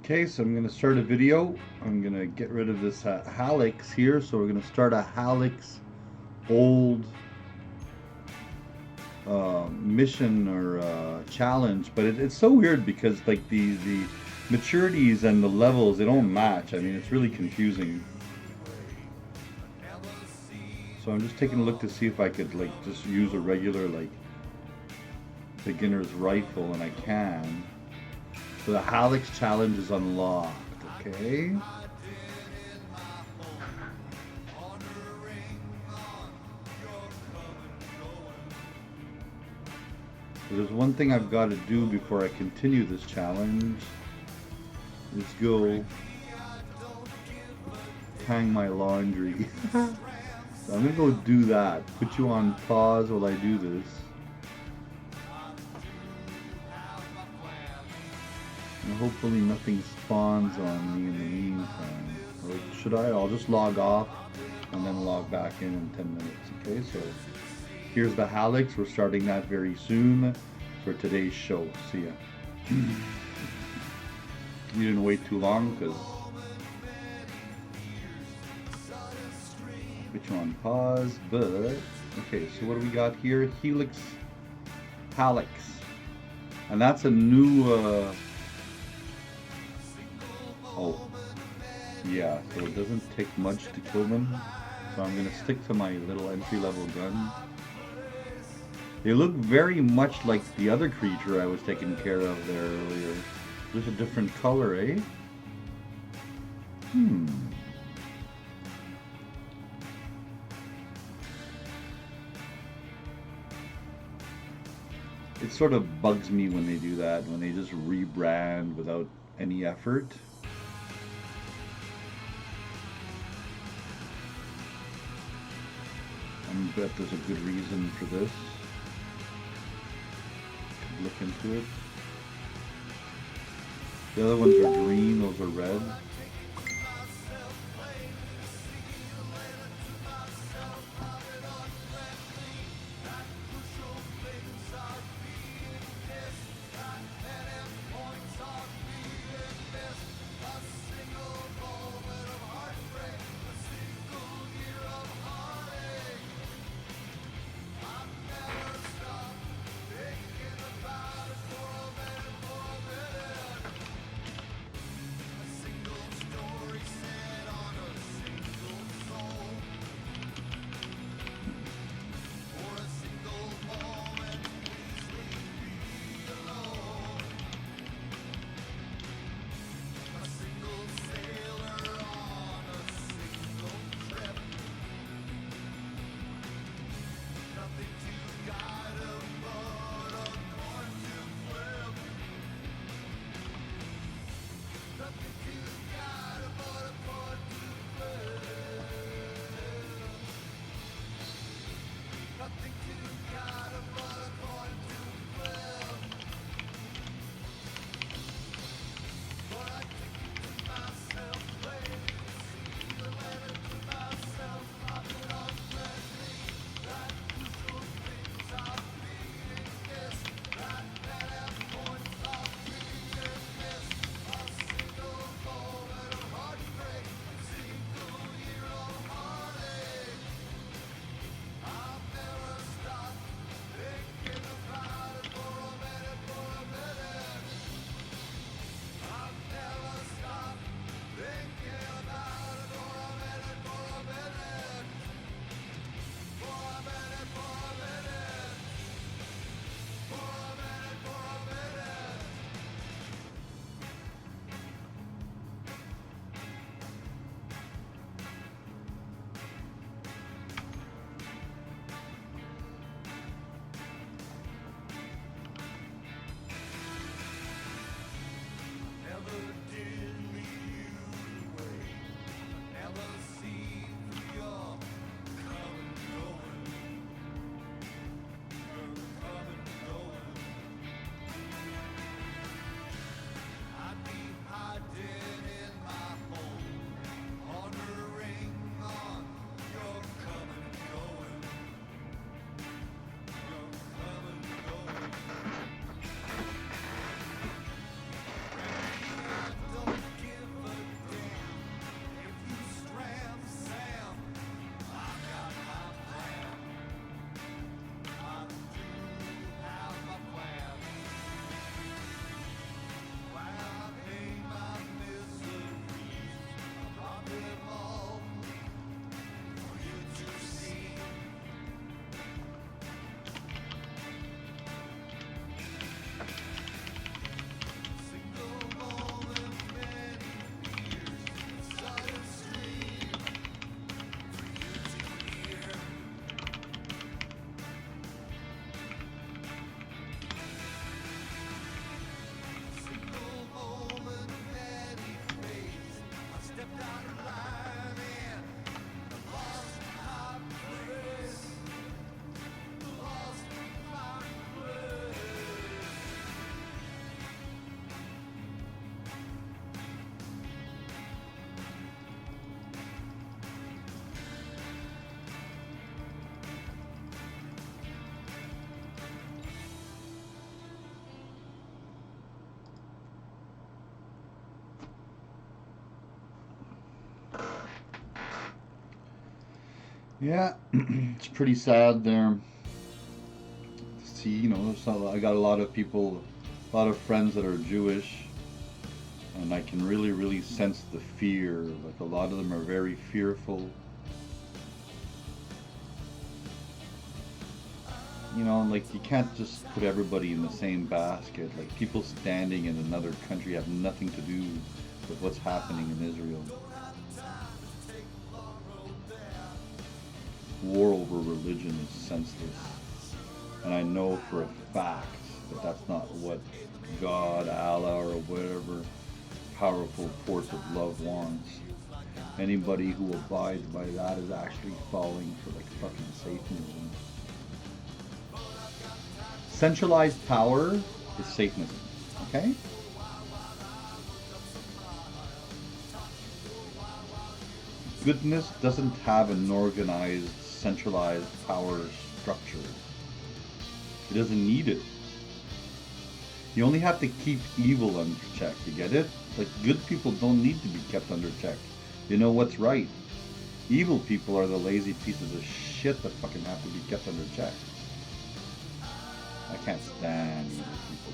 Okay, so I'm going to start a video. I'm going to get rid of this Halix here. So we're going to start a Halix old mission or challenge. But it's so weird because like the maturities and the levels, they don't match. I mean, it's really confusing. So I'm just taking a look to see if I could like just use a regular like beginner's rifle, and I can. So the Halix challenge is unlocked, okay? So there's one thing I've got to do before I continue this challenge. Let's go hang my laundry. So I'm gonna go do that. Put you on pause while I do this. And hopefully nothing spawns on me in the meantime. Or should I? I'll just log off and then log back in 10 minutes. Okay, so here's the Halix. We're starting that very soon for today's show. See ya. You didn't wait too long because put you on pause, but okay, so what do we got here? Halix. And that's a new oh yeah, so it doesn't take much to kill them. So I'm gonna stick to my little entry-level gun. They look very much like the other creature I was taking care of there earlier. Just a different color, eh? It sort of bugs me when they do that, when they just rebrand without any effort. I bet there's a good reason for this. Could look into it. The other ones are green, those are red. Yeah, it's pretty sad there. See, you know, so I got a lot of people, a lot of friends that are Jewish, and I can really, really sense the fear. Like a lot of them are very fearful. You know, like you can't just put everybody in the same basket. Like people standing in another country have nothing to do with what's happening in Israel. War over religion is senseless. And I know for a fact that that's not what God, Allah, or whatever powerful force of love wants. Anybody who abides by that is actually falling for like fucking Satanism. Centralized power is Satanism. Okay? Goodness doesn't have an organized, centralized power structure. It doesn't need it. You only have to keep evil under check. You get it? Like good people don't need to be kept under check. You know what's right. Evil people are the lazy pieces of shit that fucking have to be kept under check. I can't stand evil people.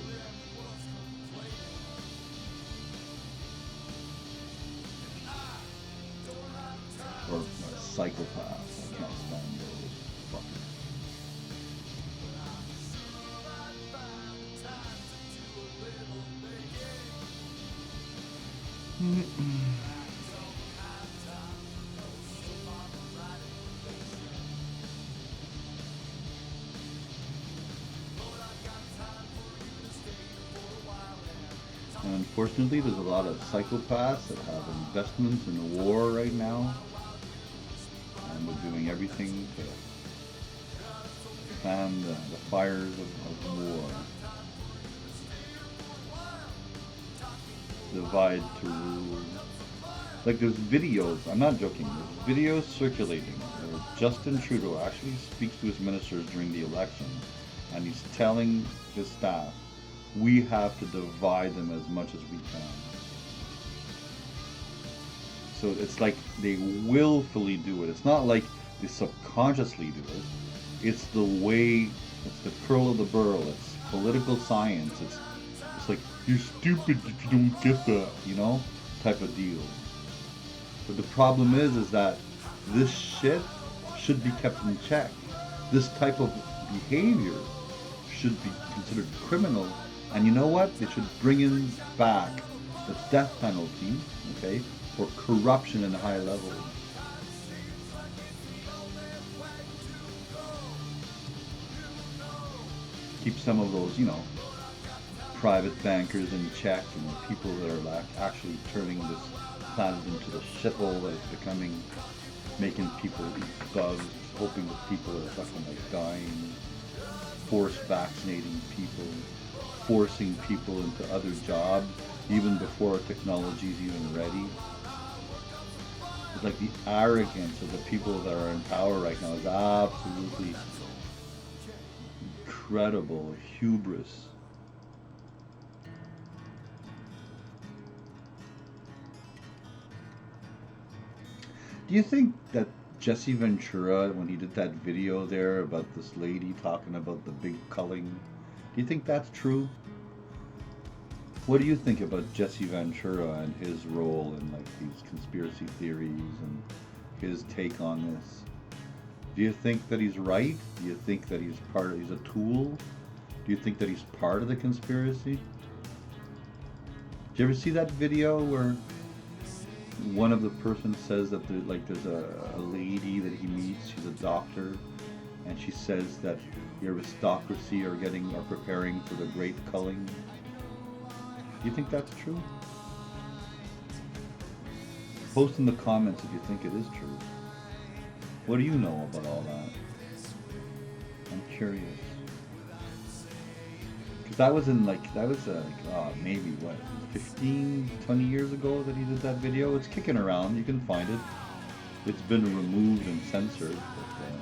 Or psychopaths. I can't stand those fuckers. And unfortunately, there's a lot of psychopaths that have investments in the war right now, and they're doing everything to fan the fires of war. Divide to rule. Like there's videos, I'm not joking, there's videos circulating where Justin Trudeau actually speaks to his ministers during the election, and he's telling his staff, we have to divide them as much as we can. So it's like they willfully do it. It's not like they subconsciously do it. It's the way, it's the curl of the burl. It's political science. It's like, you're stupid if you don't get that, you know, type of deal. But the problem is that this shit should be kept in check. This type of behavior should be considered criminal. And you know what? They should bring in back the death penalty, okay, for corruption in high levels. Keep some of those, you know, private bankers in check and people that are like actually turning this planet into the shithole that it's becoming, making people eat bugs, hoping that people are fucking like dying, force vaccinating people, forcing people into other jobs even before technology is even ready. It's like the arrogance of the people that are in power right now is absolutely incredible hubris. Do you think that Jesse Ventura, when he did that video there about this lady talking about the big culling, do you think that's true? What do you think about Jesse Ventura and his role in like these conspiracy theories and his take on this? Do you think that he's right? Do you think that he's a tool? Do you think that he's part of the conspiracy? Did you ever see that video where one of the persons says that there's a lady that he meets, she's a doctor, and she says that the aristocracy are preparing for the great culling? Do you think that's true? Post in the comments if you think it is true. What do you know about all that? I'm curious. Because maybe what, 15, 20 years ago that he did that video. It's kicking around. You can find it. It's been removed and censored. But,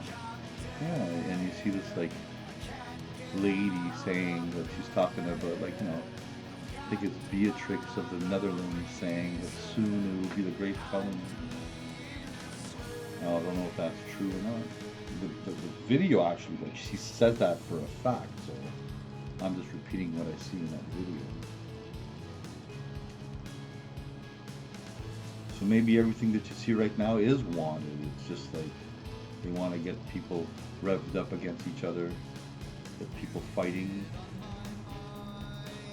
yeah, and you see this like lady saying that she's talking about like, you know, I think it's Beatrix of the Netherlands saying that soon it will be the great culling. Now, I don't know if that's true or not. The video actually, like, she said that for a fact, so I'm just repeating what I see in that video. So maybe everything that you see right now is wanted. It's just like they want to get people revved up against each other, get people fighting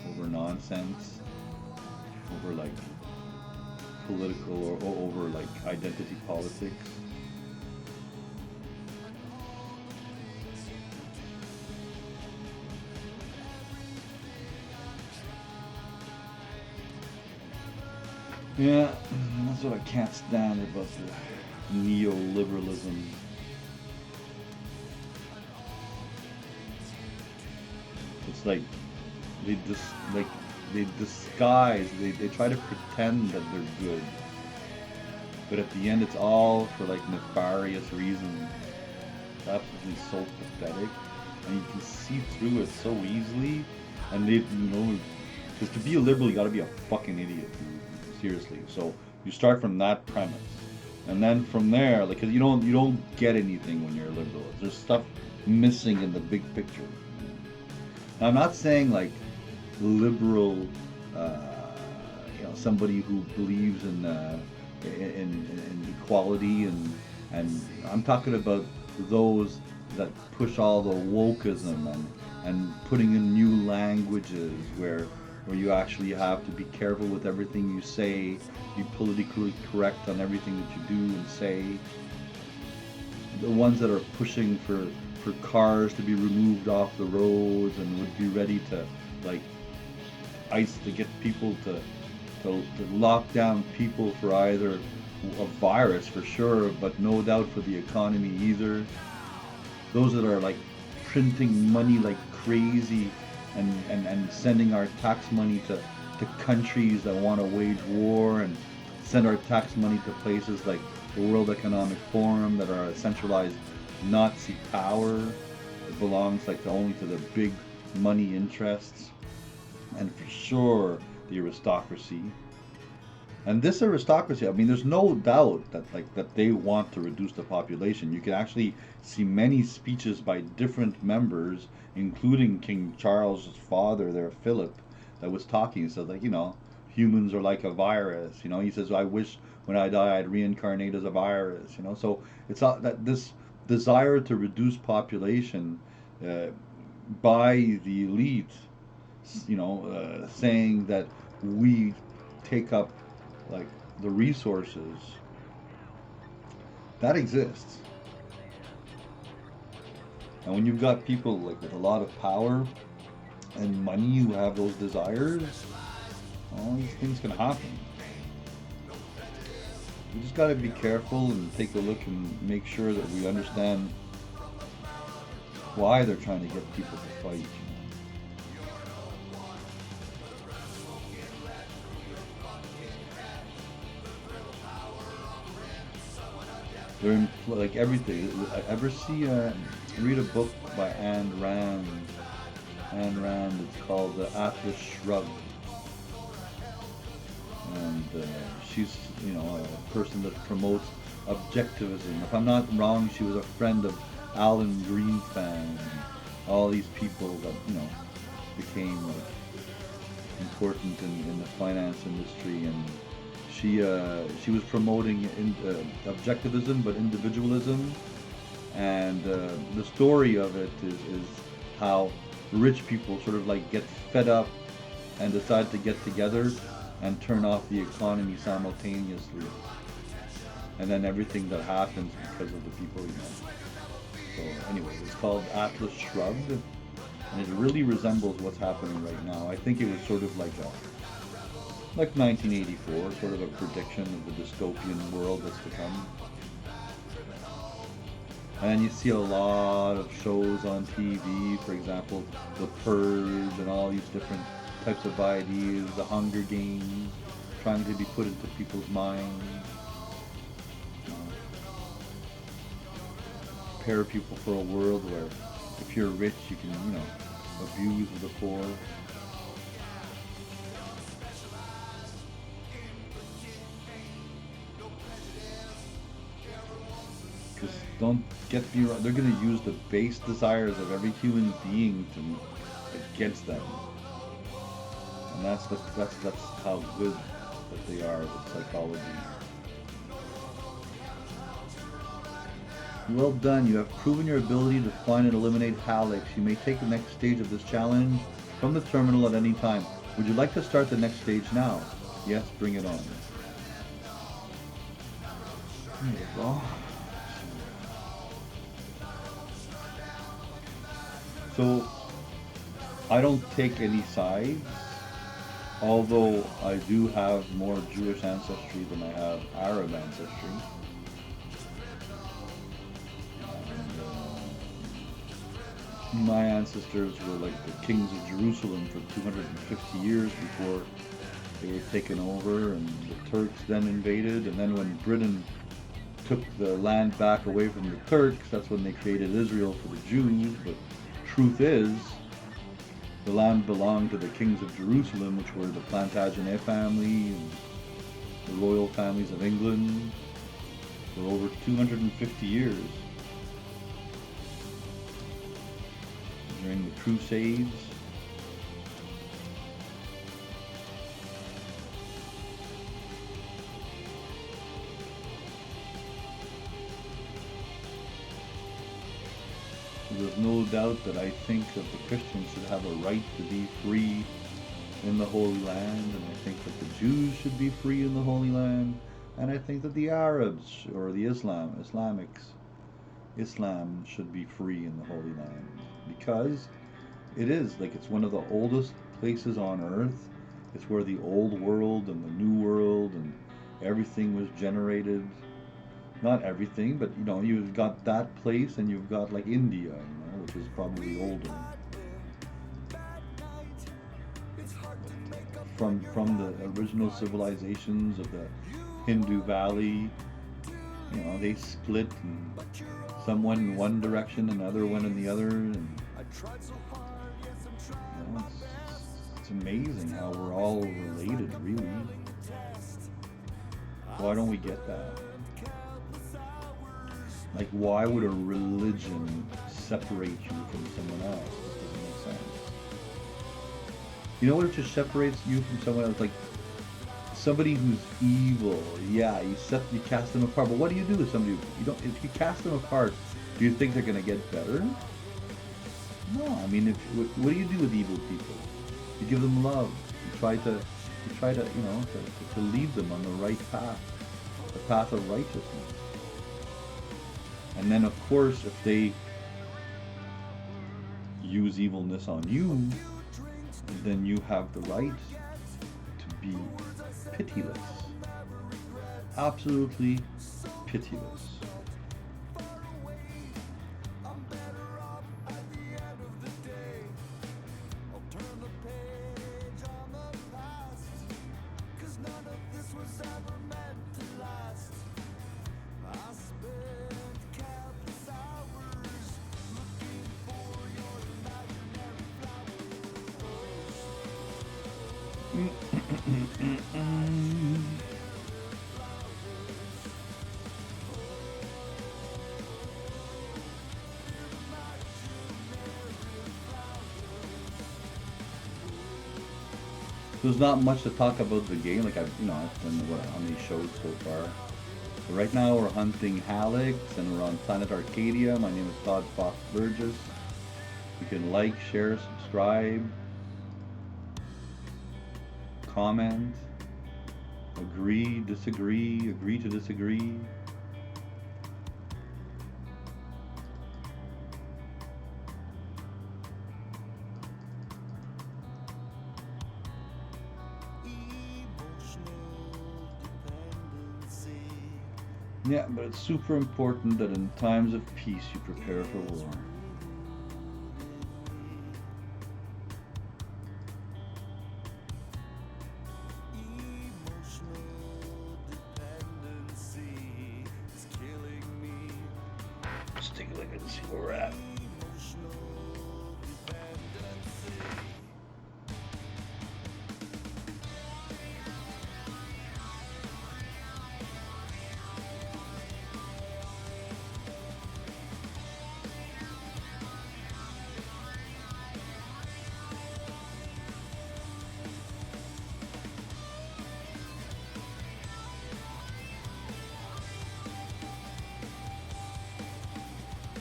over nonsense, over like political or over like identity politics. Yeah, that's what I can't stand about the neoliberalism. It's like they just like they disguise, they try to pretend that they're good, but at the end it's all for like nefarious reasons. It's absolutely so pathetic, and you can see through it so easily. And they, because to be a liberal, you got to be a fucking idiot, dude. Seriously. So you start from that premise, and then from there, like, 'cause you don't get anything when you're a liberal. There's stuff missing in the big picture. Now, I'm not saying like liberal, uh, somebody who believes in equality, and I'm talking about those that push all the wokeism and putting in new languages where you actually have to be careful with everything you say, be politically correct on everything that you do and say. The ones that are pushing for cars to be removed off the roads and would be ready to like ice to get people to lock down people for either a virus for sure, but no doubt for the economy either. Those that are like printing money like crazy and sending our tax money to countries that want to wage war, and send our tax money to places like the World Economic Forum that are a centralized Nazi power that belongs like only to the big money interests, and for sure the aristocracy. And this aristocracy, I mean, there's no doubt that they want to reduce the population. You can actually see many speeches by different members, including King Charles's father there, Philip, that was talking. He said, like, humans are like a virus. He says, I wish when I die I'd reincarnate as a virus. So it's not that this desire to reduce population uh, by the elite, saying that we take up like the resources that exists. And when you've got people like with a lot of power and money who have those desires, all these things can happen. We just got to be careful and take a look and make sure that we understand why they're trying to get people to fight. They're in, like everything. Ever read a book by Ayn Rand? Ayn Rand. It's called Atlas Shrugged, and she's a person that promotes objectivism. If I'm not wrong, she was a friend of Alan Greenspan, and all these people that became like important in the finance industry, and she was promoting objectivism but individualism, and the story of it is how rich people sort of like get fed up and decide to get together and turn off the economy simultaneously, and then everything that happens because of the people. So anyway, it's called Atlas Shrugged, and it really resembles what's happening right now. I think it was sort of like 1984, sort of a prediction of the dystopian world that's to come. And you see a lot of shows on TV, for example, The Purge and all these different types of ideas, the Hunger Games, trying to be put into people's minds. Prepare people for a world where if you're rich, you can, abuse the poor. Don't get me wrong. They're gonna use the base desires of every human being against them, and that's how good that they are with psychology. Well done. You have proven your ability to find and eliminate Halix. You may take the next stage of this challenge from the terminal at any time. Would you like to start the next stage now? Yes, bring it on. There you go. So, I don't take any sides, although I do have more Jewish ancestry than I have Arab ancestry. My ancestors were like the kings of Jerusalem for 250 years before they were taken over, and the Turks then invaded, and then when Britain took the land back away from the Turks, that's when they created Israel for the Jews. But truth is, the land belonged to the kings of Jerusalem, which were the Plantagenet family and the royal families of England for over 250 years. During the Crusades. There's no doubt that I think that the Christians should have a right to be free in the Holy Land, and I think that the Jews should be free in the Holy Land, and I think that the Arabs or the Islam should be free in the Holy Land, because it is like it's one of the oldest places on earth. It's where the old world and the new world and everything was generated. Not everything, but you've got that place, and you've got like India, which is probably older. From the original civilizations of the Hindu Valley, they split, and some went in one direction, and another went in the other, and it's amazing how we're all related, really. Why don't we get that? Like, why would a religion separate you from someone else? This doesn't make sense. You know what just separates you from someone else? Like, somebody who's evil, yeah, you cast them apart. But what do you do with somebody if you cast them apart, do you think they're going to get better? No, I mean, what do you do with evil people? You give them love. You try to to lead them on the right path, the path of righteousness. And then, of course, if they use evilness on you, then you have the right to be pitiless. Absolutely pitiless. There's not much to talk about the game. Like I've done how many shows so far. So right now we're hunting Halix, and we're on planet Arkadia. My name is Todd Burgess. You can like, share, subscribe, comment, agree, disagree, agree to disagree. Yeah, but it's super important that in times of peace you prepare for war. Let's take a look and see where we're at.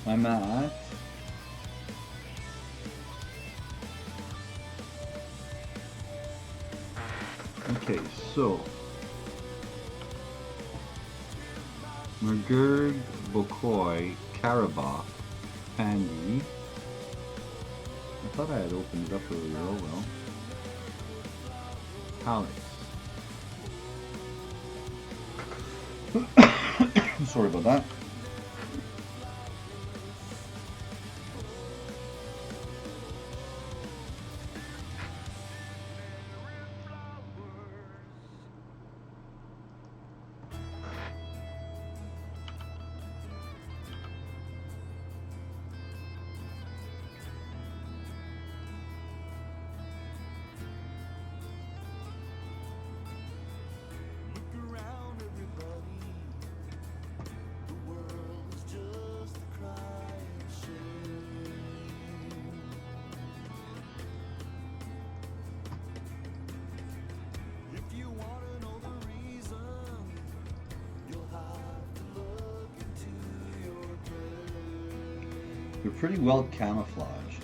I'm at okay, so Mergurg, Bokoi, Karabakh, Pandy. I thought I had opened it up earlier, oh well. Halix. Sorry about that. They're pretty well camouflaged.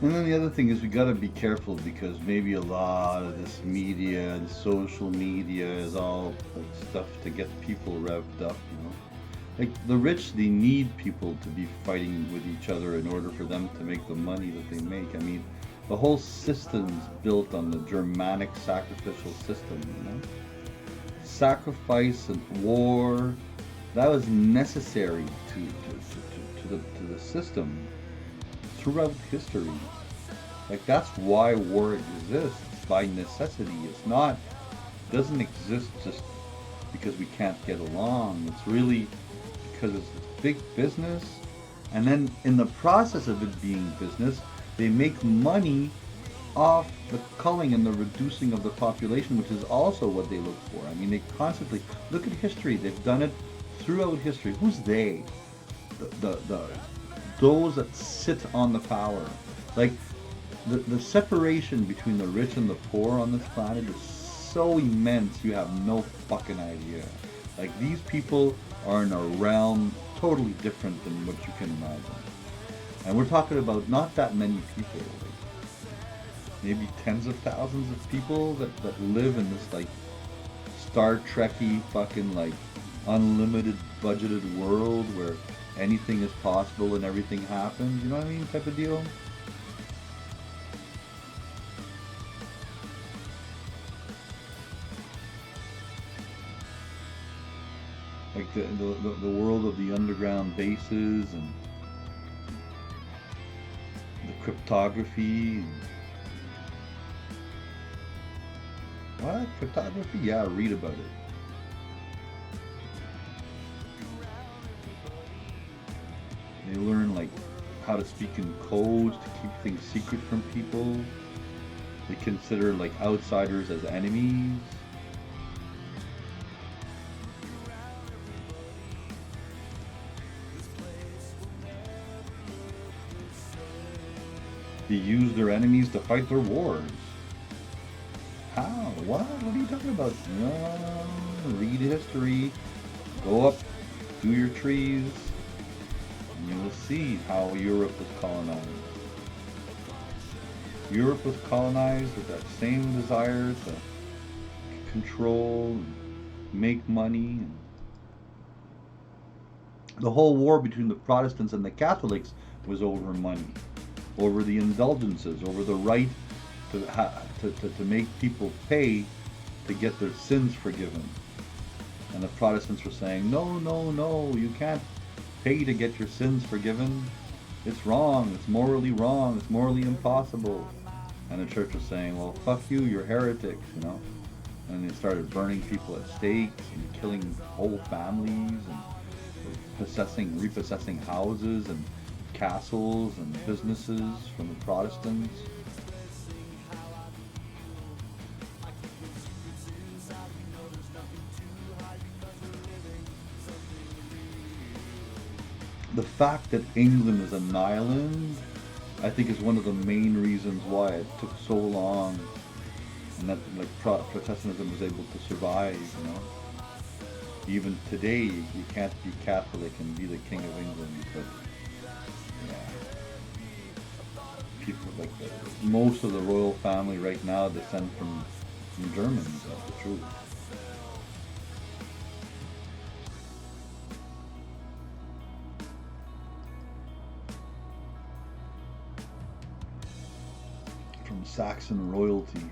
And then the other thing is we got to be careful because maybe a lot of this media and social media is all like stuff to get people revved up, you know. Like the rich, they need people to be fighting with each other in order for them to make the money that they make. I mean, the whole system's built on the Germanic sacrificial system, you know. Sacrifice and war, that was necessary to the system throughout history. Like that's why war exists by necessity. It's not doesn't exist just because we can't get along. It's really because it's big business, and then in the process of it being business, they make money off the culling and the reducing of the population, which is also what they look for. I mean, they constantly look at history. They've done it throughout history. Who's they? The those that sit on the power. Like the separation between the rich and the poor on this planet is so immense you have no fucking idea. Like these people are in a realm totally different than what you can imagine. And we're talking about not that many people, like maybe tens of thousands of people that live in this like Star Trekky fucking like unlimited budgeted world where anything is possible and everything happens, you know what I mean, type of deal. Like the world of the underground bases and the cryptography. What? Cryptography? Yeah, read about it. They learn like how to speak in codes to keep things secret from people. They consider like outsiders as enemies. They use their enemies to fight their wars. How? What? What are you talking about? No, read history. Go up, do your trees. And you will see how Europe was colonized. Europe was colonized with that same desire to control and make money. And the whole war between the Protestants and the Catholics was over money, over the indulgences, over the right to make people pay to get their sins forgiven. And the Protestants were saying, no, no, no, you can't pay to get your sins forgiven. It's wrong, it's morally wrong, it's morally impossible. And the church was saying, well, fuck you, you're heretics, you know. And they started burning people at stakes and killing whole families and repossessing houses and castles and businesses from the Protestants. The fact that England is an island, I think, is one of the main reasons why it took so long, and that like Protestantism was able to survive. You know, even today you can't be Catholic and be the King of England, but yeah, people like most of the royal family right now descend from Germans. That's the truth. From Saxon royalty.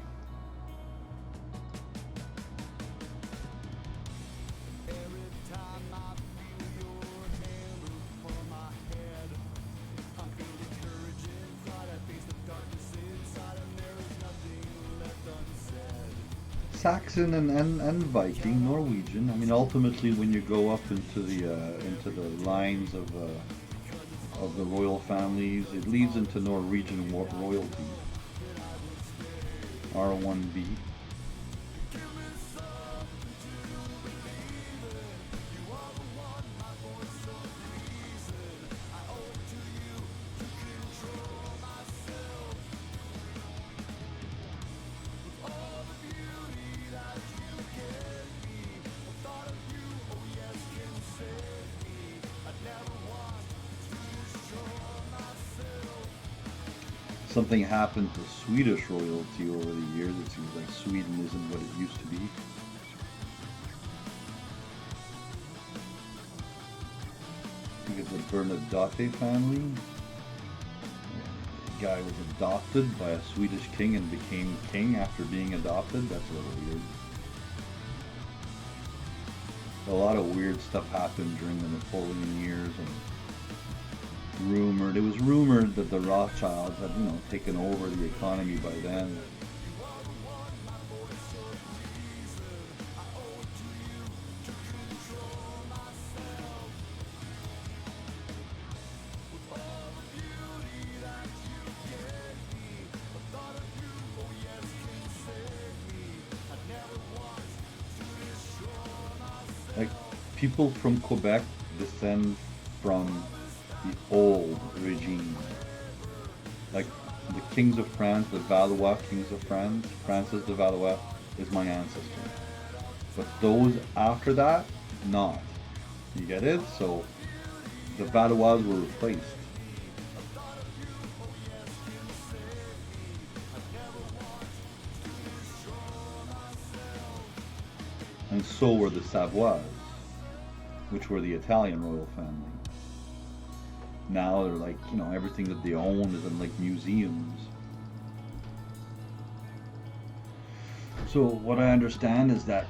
Saxon and Viking, Norwegian. I mean, ultimately, when you go up into the lines of the royal families, it leads into Norwegian royalty. R1B. Something happened to Swedish royalty over the years. It seems like Sweden isn't what it used to be. I think it's the Bernadotte family. The guy was adopted by a Swedish king and became king after being adopted. That's a little weird. A lot of weird stuff happened during the Napoleon years, and it was rumored that the Rothschilds had, taken over the economy by then. Like, people from Quebec descend from the old regime. Like the kings of France, the Valois kings of France, Francis de Valois is my ancestor. But those after that, not. You get it? So the Valois were replaced. And so were the Savoys, which were the Italian royal family. Now they're like, everything that they own is in like museums. So what I understand is that,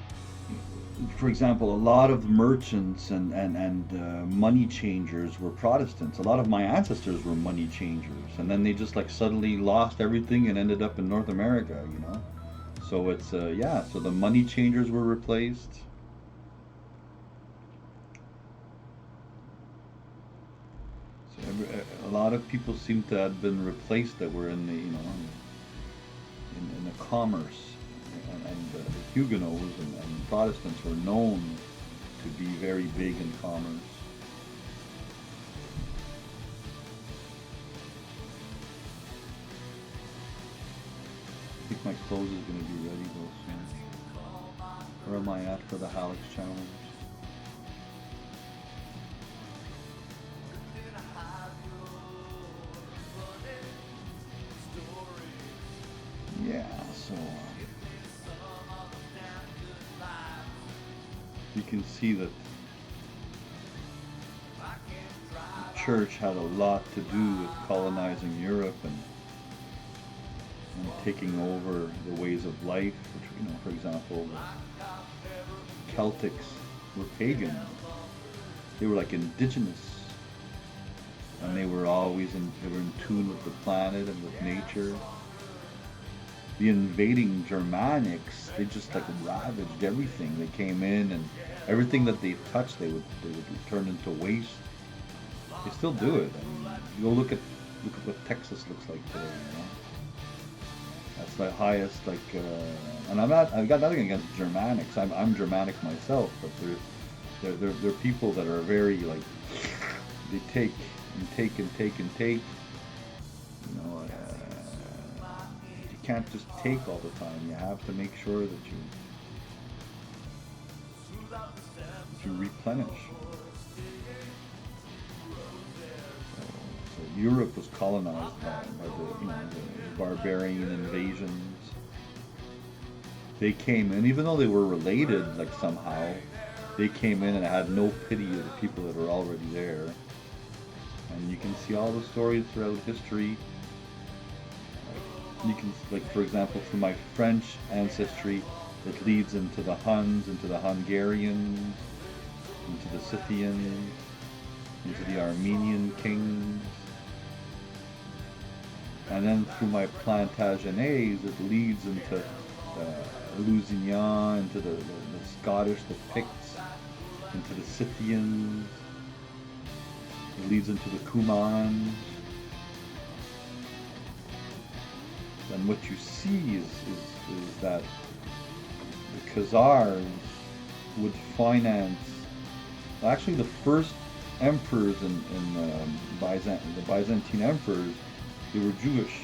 for example, a lot of merchants and money changers were Protestants. A lot of my ancestors were money changers, and then they just like suddenly lost everything and ended up in North America, So it's so the money changers were replaced. A lot of people seem to have been replaced that were in the in the commerce, and the Huguenots and Protestants were known to be very big in commerce. I think my clothes is going to be ready though soon. Where am I at for the Halix challenge? you can see that the church had a lot to do with colonizing Europe and taking over the ways of life, which, for example, the Celtics were pagan. They were like indigenous, and they were in tune with the planet and with nature. The invading Germanics, they just like ravaged everything. They came in, and everything that they touched, they would turn into waste. They still do it. I mean, you go look at what Texas looks like today. That's the highest, and I've got nothing against Germanics. I'm Germanic myself, but they're people that are very they take and take and take and take. You can't just take all the time. You have to make sure that you replenish. So Europe was colonized by the barbarian invasions. They came in, even though they were related, somehow, they came in and had no pity of the people that were already there. And you can see all the stories throughout history. You can, for example, through my French ancestry, it leads into the Huns, into the Hungarians, into the Scythians, into the Armenian kings. And then through my Plantagenets, it leads into Lusignan, into the Scottish, the Picts, into the Scythians. It leads into the Cumans. And what you see is that the Khazars would finance. Actually, the first emperors in the Byzantine emperors, they were Jewish,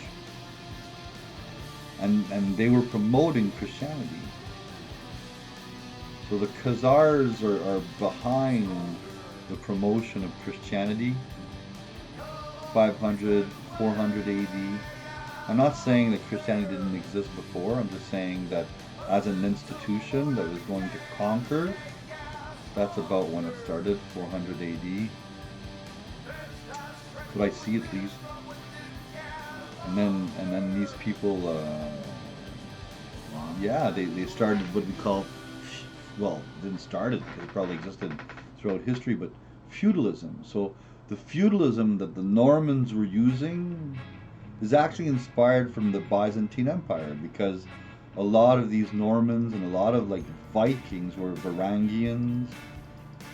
and they were promoting Christianity. So the Khazars are behind the promotion of Christianity. 500, 400 AD. I'm not saying that Christianity didn't exist before. I'm just saying that as an institution that was going to conquer, that's about when it started, 400 AD. Could I see at least? And then these people, they started what we call, didn't start it, it probably existed throughout history, but feudalism. So the feudalism that the Normans were using is actually inspired from the Byzantine Empire, because a lot of these Normans and a lot of Vikings were Varangians,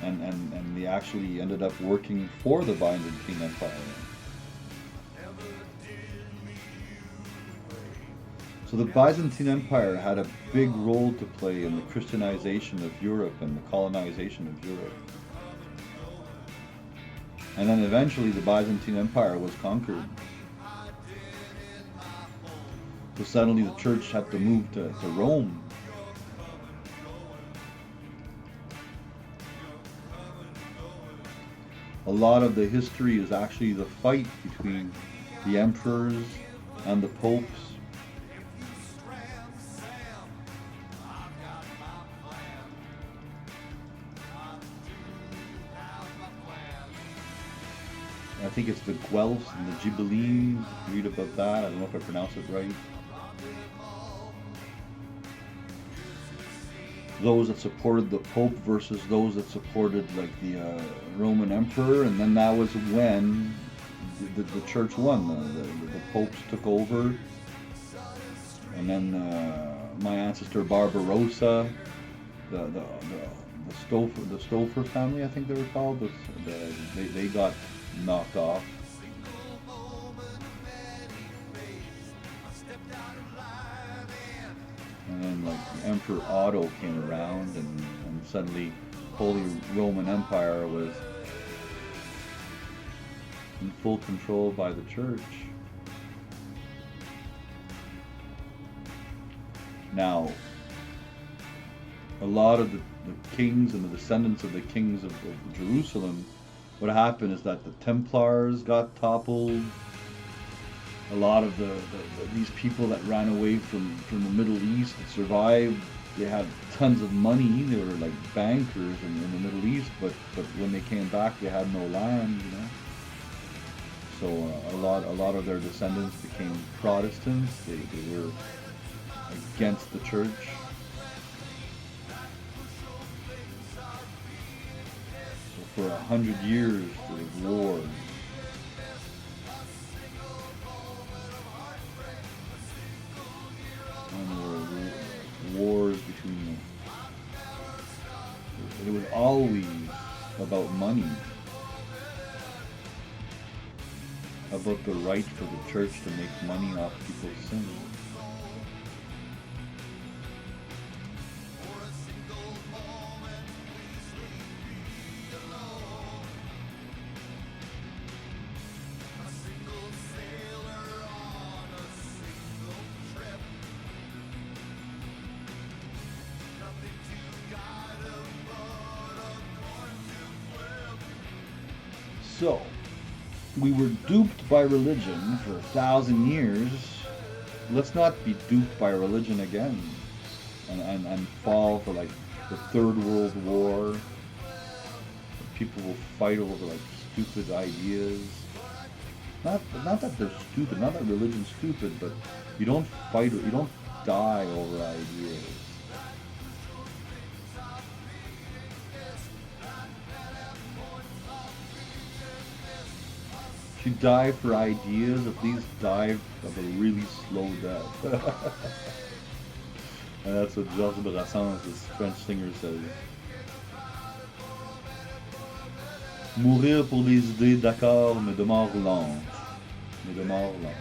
and they actually ended up working for the Byzantine Empire. So the Byzantine Empire had a big role to play in the Christianization of Europe and the colonization of Europe. And then eventually the Byzantine Empire was conquered. So suddenly the church had to move to Rome. A lot of the history is actually the fight between the emperors and the popes. I think it's the Guelphs and the Ghibellines. Read about that. I don't know if I pronounce it right. Those that supported the Pope versus those that supported the Roman Emperor, and then that was when the church won. The popes took over, and then my ancestor Barbarossa, the Stouffer family, I think they were called. They got knocked off. And then Emperor Otto came around, and suddenly Holy Roman Empire was in full control by the church. Now, a lot of the kings and the descendants of the kings of Jerusalem, what happened is that the Templars got toppled. A lot of these people that ran away from the Middle East that survived they had tons of money. They were like bankers in the Middle East, but when they came back, they had no land, you know. So a lot of their descendants became Protestants. They were against the church. So for 100 years, there was war. And there were wars between them. It was always about money. About the right for the church to make money off people's sins. So, we were duped by religion for 1,000 years. Let's not be duped by religion again and fall for like the Third World War. People will fight over like stupid ideas. Not that they're stupid, not that religion's stupid, but you don't fight, you don't die over ideas. If you die for ideas, at least die of a really slow death. And that's what Georges Brassens, this French singer, says. Mourir pour des idées, d'accord, mais de mort lente. Mais de mort lente.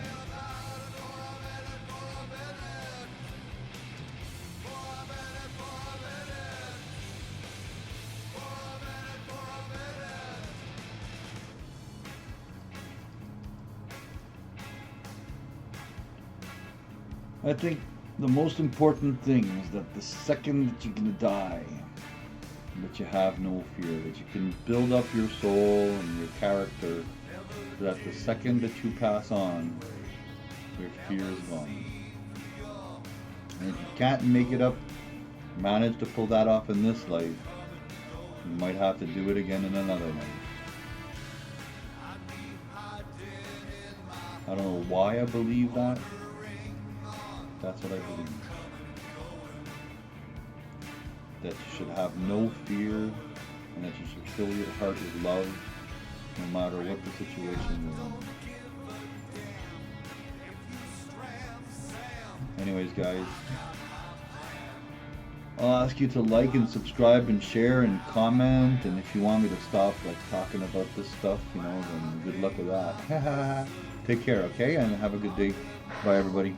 I think the most important thing is that the second that you're gonna die, that you have no fear, that you can build up your soul and your character, so that the second that you pass on, your fear is gone. And if you can't make it up, manage to pull that off in this life, you might have to do it again in another life. I don't know why I believe that. That's what I believe. That you should have no fear, and that you should fill your heart with love, no matter what the situation is. Anyways, guys, I'll ask you to like and subscribe and share and comment, and if you want me to stop like talking about this stuff, you know, then good luck with that. Take care, okay? And have a good day. Bye, everybody.